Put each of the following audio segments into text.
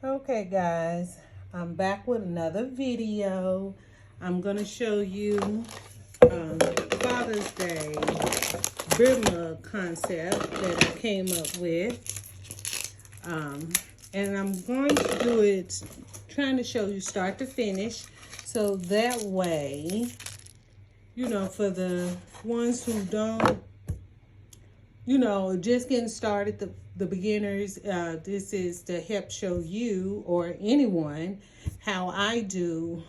Okay guys, I'm back with another video. I'm going to show you Father's Day beer mug concept that I came up with. And I'm going to do it, trying to show you start to finish. So that way, you know, for the ones who don't, you know, just getting started, the beginners, this is to help show you or anyone how I do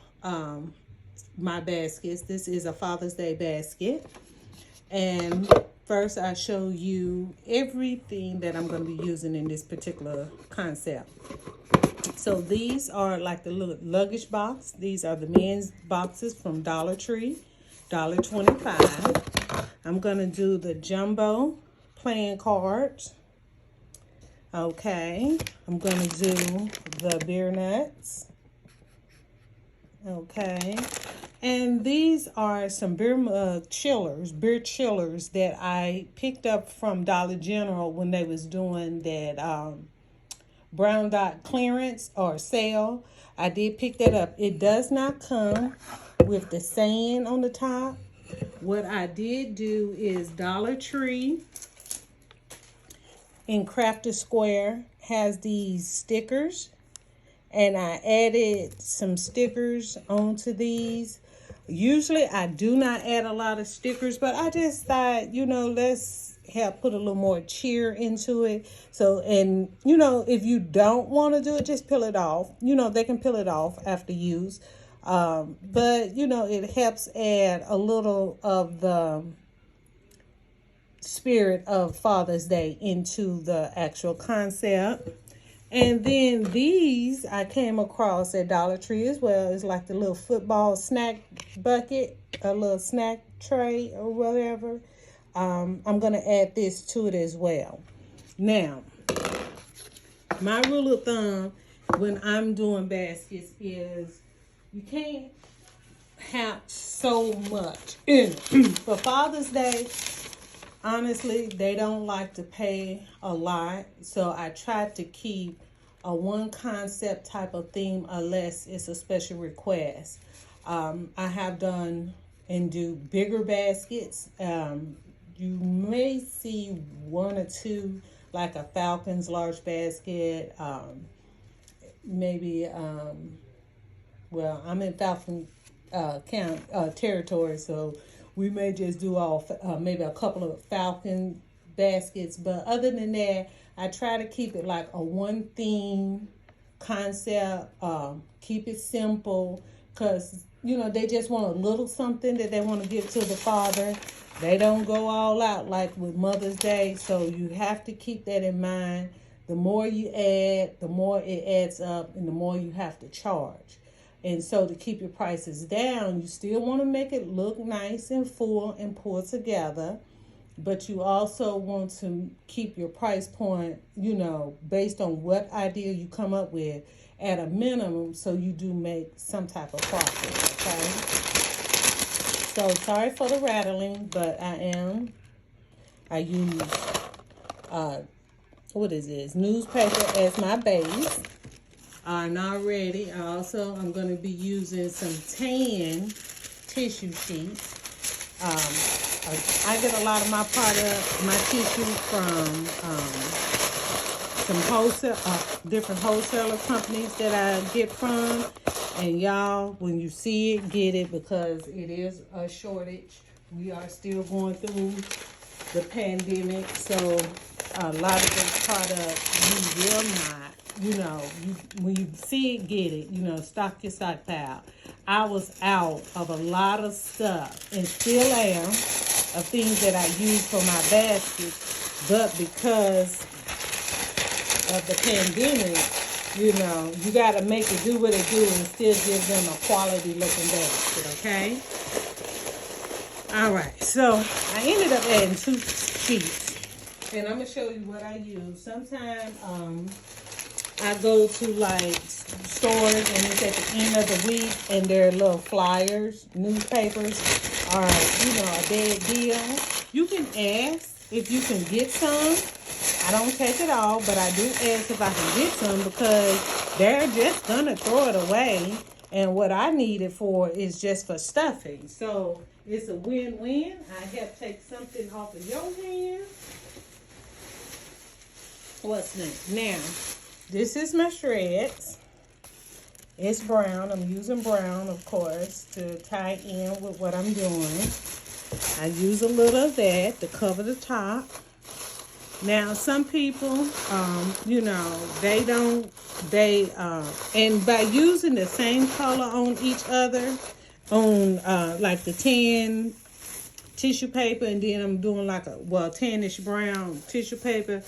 my baskets. This is a Father's Day basket. And first I show you everything that I'm going to be using in this particular concept. So these are like the little luggage box. These are the men's boxes from Dollar Tree, $1.25. I'm going to do the jumbo playing cards. Okay, I'm going to do the beer nuts. Okay, and these are some beer chillers that I picked up from Dollar General when they was doing that brown dot clearance or sale. I did pick that up. It does not come with the sand on the top. What I did do is Dollar Tree in Crafted Square has these stickers, and I added some stickers onto these. Usually I do not add a lot of stickers, but I just thought, you know, let's help put a little more cheer into it. So, and you know, if you don't want to do it, just peel it off. You know, they can peel it off after use. But you know, it helps add a little of the spirit of Father's Day into the actual concept. And then these I came across at Dollar Tree as well. It's like the little football snack bucket, a little snack tray or whatever. I'm going to add this to it as well. Now, my rule of thumb when I'm doing baskets is you can't have so much in it. For Father's Day, honestly, they don't like to pay a lot, so I tried to keep a one concept type of theme unless it's a special request. I have done and do bigger baskets. You may see one or two, like a Falcons large basket, maybe, well, I'm in Falcon territory, so we may just do all maybe a couple of Falcon baskets. But other than that, I try to keep it like a one theme concept. Keep it simple, because you know they just want a little something that they want to give to the father. They don't go all out like with Mother's Day, so you have to keep that in mind. The more you add, the more it adds up, and the more you have to charge. And so to keep your prices down, you still want to make it look nice and full and pulled together. But you also want to keep your price point, you know, based on what idea you come up with at a minimum, so you do make some type of profit, okay? So sorry for the rattling, but I use, what is this? Newspaper as my base. Not ready. I'm going to be using some tan tissue sheets. I get a lot of my tissue from some different wholesaler companies that I get from. And y'all, when you see it, get it, because it is a shortage. We are still going through the pandemic, so a lot of those products you will not. You know, when you see it, get it. You know, stock your stockpile. I was out of a lot of stuff, and still am, of things that I use for my basket. But because of the pandemic, you know, you got to make it do what it do and still give them a quality looking basket, okay? All right, so I ended up adding 2 sheets. And I'm going to show you what I use. Sometimes, I go to like stores and it's at the end of the week and there are little flyers, newspapers, or you know, a bad deal. You can ask if you can get some. I don't take it all, but I do ask if I can get some because they're just gonna throw it away. And what I need it for is just for stuffing. So it's a win-win. I help take something off of your hands. What's next? Now, this is my shreds. It's brown. I'm using brown, of course, to tie in with what I'm doing. I use a little of that to cover the top. Now, some people, you know, and by using the same color on each other, on like the tan tissue paper, and then I'm doing like a, tannish brown tissue paper,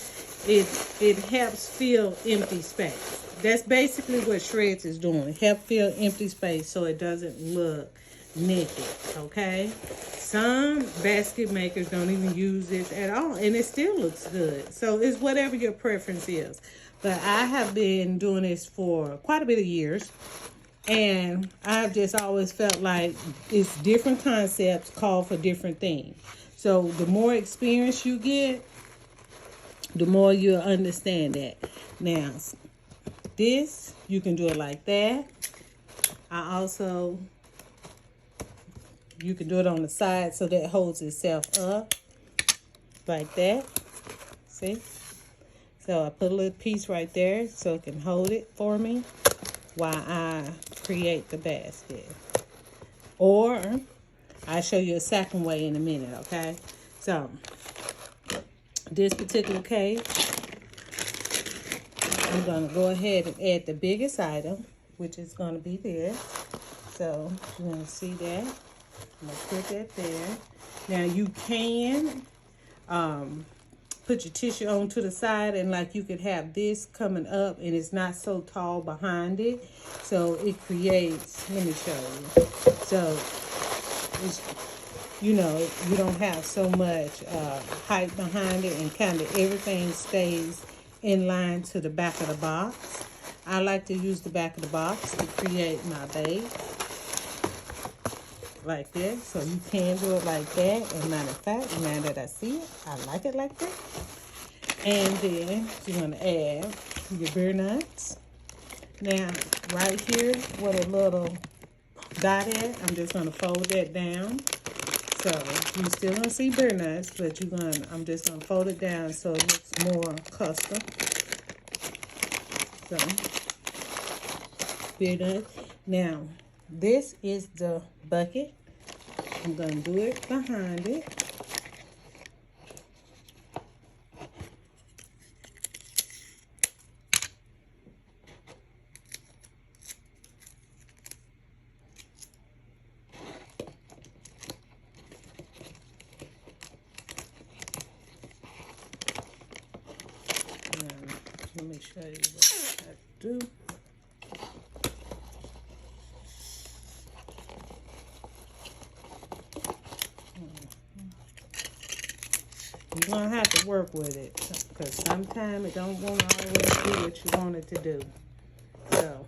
it helps fill empty space. That's basically what shreds is doing. Help fill empty space so it doesn't look naked, okay? Some basket makers don't even use this at all, and it still looks good. So it's whatever your preference is. But I have been doing this for quite a bit of years, and I've just always felt like it's different concepts call for different things. So the more experience you get, the more you'll understand that. Now, this, you can do it like that. You can do it on the side so that it holds itself up like that. See? So I put a little piece right there so it can hold it for me while I create the basket. Or I'll show you a second way in a minute, okay? So this particular case, I'm going to go ahead and add the biggest item, which is going to be this. So you're going to see that. I'm going to put that there. Now you can put your tissue on to the side, and like you could have this coming up and it's not so tall behind it. So it creates, let me show you. So it's, you know, you don't have so much height behind it, and kind of everything stays in line to the back of the box. I like to use the back of the box to create my base like this. So you can do it like that. And matter of fact, now that I see it, I like it like that. And then you're going to add your beer nuts. Now, right here, with a little dot at, I'm just going to fold that down. So you still going to see beer nuts, but I'm just going to fold it down so it looks more custom. So, beer nuts. Now, this is the bucket. I'm going to do it behind it. Let me show you what I do. You're going to have to work with it because sometimes it don't want to always do what you want it to do. So,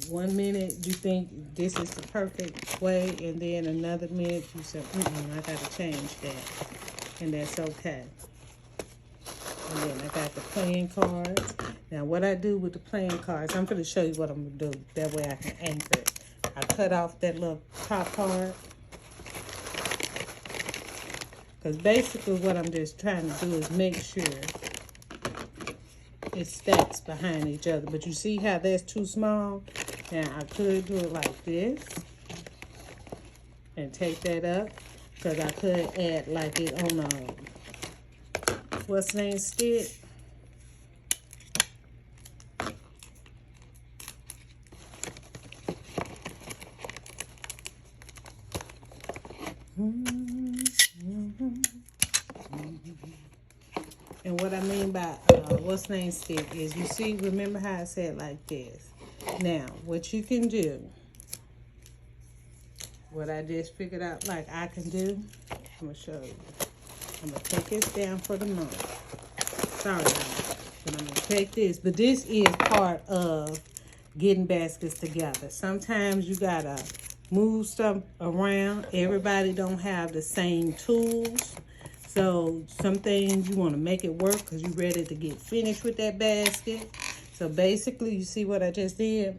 1 minute you think this is the perfect way, and then another minute you say, I got to change that. And that's okay. And then I got the playing cards. Now, what I do with the playing cards, I'm going to show you what I'm going to do. That way I can anchor it. I cut off that little top part. Because basically what I'm just trying to do is make sure it stacks behind each other. But you see how that's too small? Now, I could do it like this. And take that up. Because I could add like it on a, what's the name, stick. And what I mean by what's the name stick is, you see, remember how I said like this. Now, what you can do, what I just figured out like I can do, I'm going to show you. I'm going to take this down for the moment. Sorry, but I'm going to take this. But this is part of getting baskets together. Sometimes you got to move stuff around. Everybody don't have the same tools. So some things you want to make it work because you're ready to get finished with that basket. So basically, you see what I just did?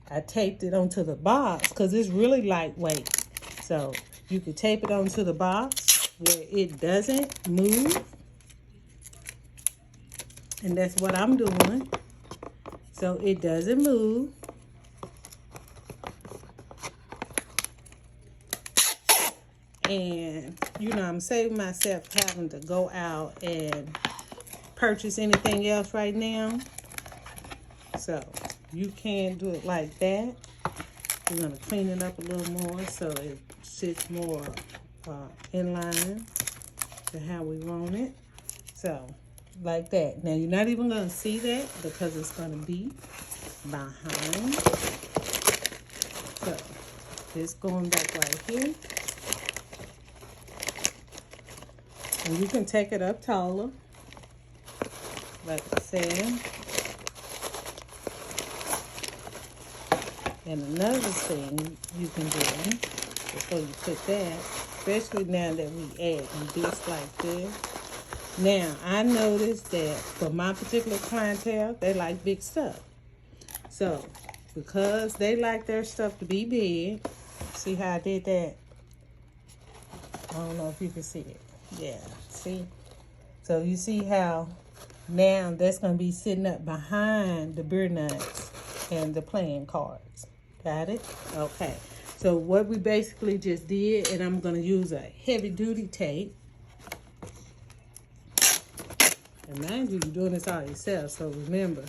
I taped it onto the box because it's really lightweight. So you could tape it onto the box where it doesn't move. And that's what I'm doing. So it doesn't move. And, you know, I'm saving myself having to go out and purchase anything else right now. So you can do it like that. We're going to clean it up a little more so it sits more in line to how we want it. So, like that. Now, you're not even going to see that because it's going to be behind. So, it's going back right here. And you can take it up taller, like I said. And another thing you can do before you put that, especially now that we add this like this. Now, I noticed that for my particular clientele, they like big stuff. So, because they like their stuff to be big, see how I did that? I don't know if you can see it. Yeah, see? So you see how now that's going to be sitting up behind the beer nuts and the playing cards. Got it? Okay. So what we basically just did, and I'm going to use a heavy duty tape. And mind you, you're doing this all yourself, so remember,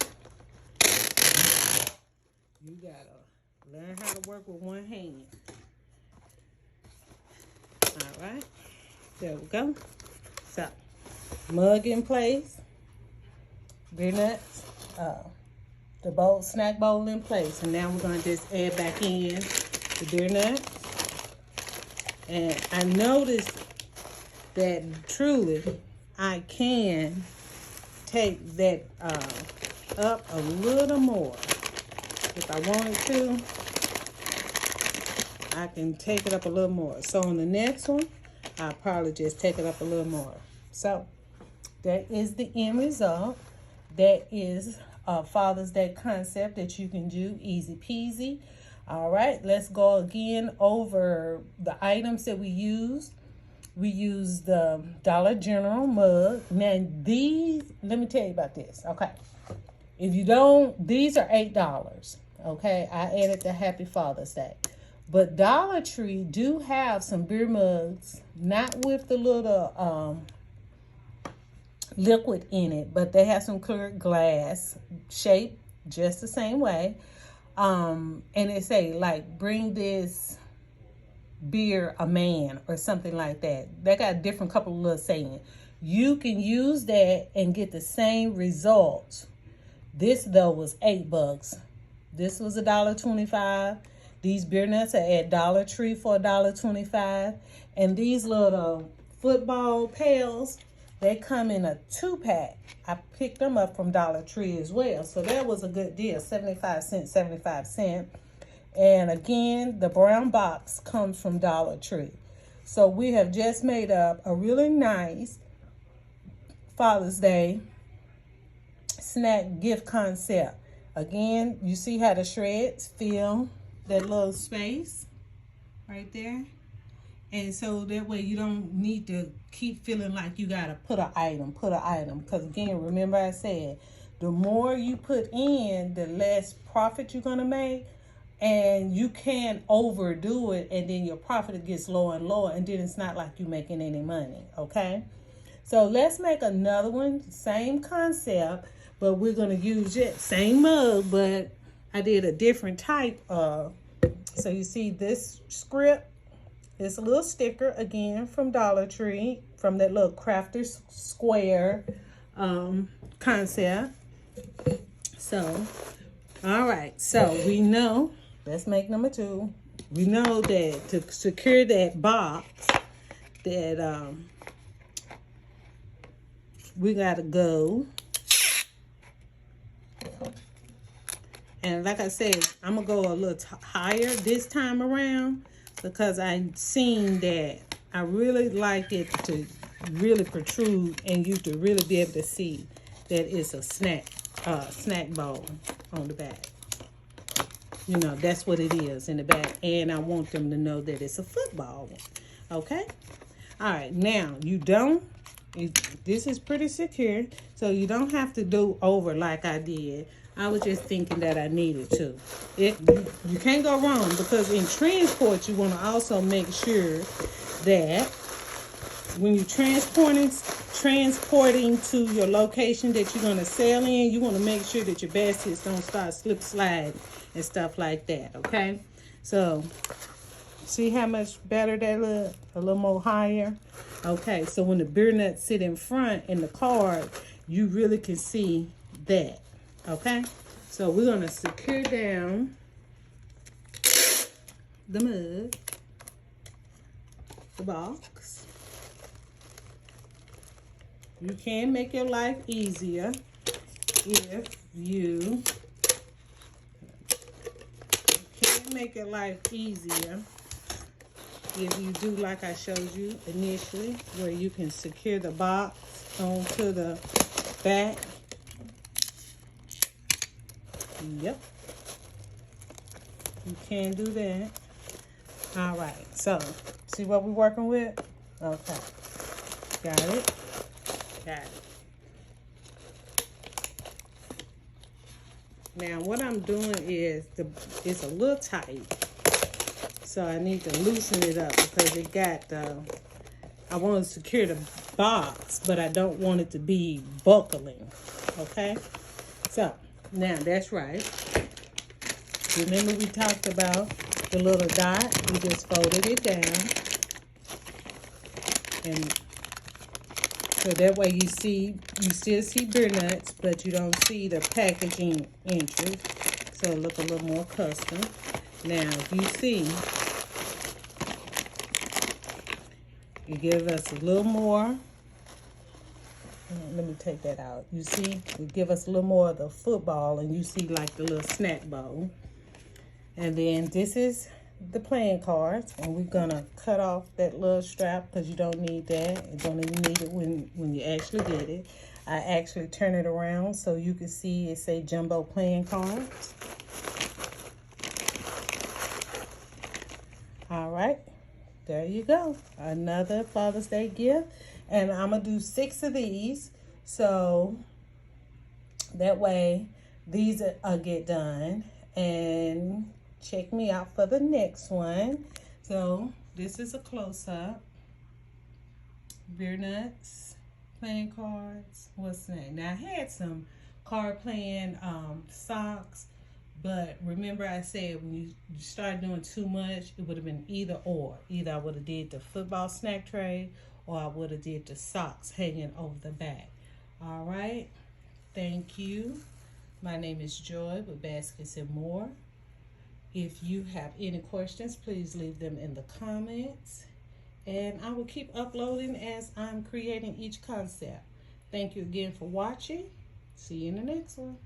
you got to learn how to work with one hand. All right. There we go. So, mug in place, beer nuts, the bowl, snack bowl in place. And now we're going to just add back in the beer nuts. And I noticed that truly I can take that up a little more. If I wanted to, I can take it up a little more. So on the next one, I'll probably just take it up a little more. So that is the end result. That is a Father's Day concept that you can do easy peasy. All right, let's go again over the items that we used. We used the Dollar General mug. Now these, let me tell you about this. Okay, if you don't, these are $8. Okay, I added the Happy Father's Day. But Dollar Tree do have some beer mugs, not with the little liquid in it, but they have some clear glass shaped just the same way. And they say, like, bring this beer a man or something like that. They got a different couple of little saying. You can use that and get the same results. This, though, was $8. This was $1.25. These beer nuts are at Dollar Tree for $1.25. And these little football pails, they come in a 2-pack. I picked them up from Dollar Tree as well. So that was a good deal, 75 cents, 75 cents. And again, the brown box comes from Dollar Tree. So we have just made up a really nice Father's Day snack gift concept. Again, you see how the shreds fill that little space right there. And so that way you don't need to keep feeling like you got to put an item. Because again, remember I said, the more you put in, the less profit you're going to make. And you can't overdo it, and then your profit gets lower and lower, and then it's not like you're making any money, okay? So let's make another one, same concept, but we're going to use it, same mug, but I did a different type of. So you see this script, it's a little sticker, again, from Dollar Tree, from that little Crafter's Square concept. So, all right, so we know, let's make number 2. We know that to secure that box, that we got to go. And like I said, I'm going to go a little higher this time around because I've seen that I really like it to really protrude, and you to really be able to see that it's a snack bowl on the back. You know, that's what it is in the back. And I want them to know that it's a football one. Okay? All right. Now, this is pretty secure. So you don't have to do over like I did. I was just thinking that I needed to. You can't go wrong, because in transport, you want to also make sure that when you're transporting to your location that you're going to sell in, you want to make sure that your baskets don't start slip sliding and stuff like that, okay? So, see how much better that look? A little more higher? Okay, so when the beer nuts sit in front in the card, you really can see that, okay? So we're going to secure down the mug, the box. You can make your life easier if you make your life easier if you do like I showed you initially, where you can secure the box onto the back. Yep, you can do that. All right, so see what we're working with? Okay, got it. Got it. Now what I'm doing is it's a little tight, so I need to loosen it up because it got I want to secure the box, but I don't want it to be buckling. Okay, so now that's right. Remember we talked about the little dot? We just folded it down, and so that way you still see beer nuts, but you don't see the packaging inches. So it look a little more custom. Now, if you see, it gives us a little more. Let me take that out. You see, it give us a little more of the football, and you see like the little snack bowl. And then this is the playing cards, and we're gonna cut off that little strap because you don't need that. You don't even need it when you actually get it. I actually turn it around so you can see it say jumbo playing cards. All right, there you go, another Father's Day gift. And I'm gonna do 6 of these, so that way these are get done. And check me out for the next one. So this is a close-up. Beer nuts, playing cards. What's next? Now I had some card playing socks, but remember I said when you start doing too much, it would have been either or. Either I would have did the football snack tray, or I would have did the socks hanging over the back. All right, thank you. My name is Joy with Baskets and More. If you have any questions, please leave them in the comments. And I will keep uploading as I'm creating each concept. Thank you again for watching. See you in the next one.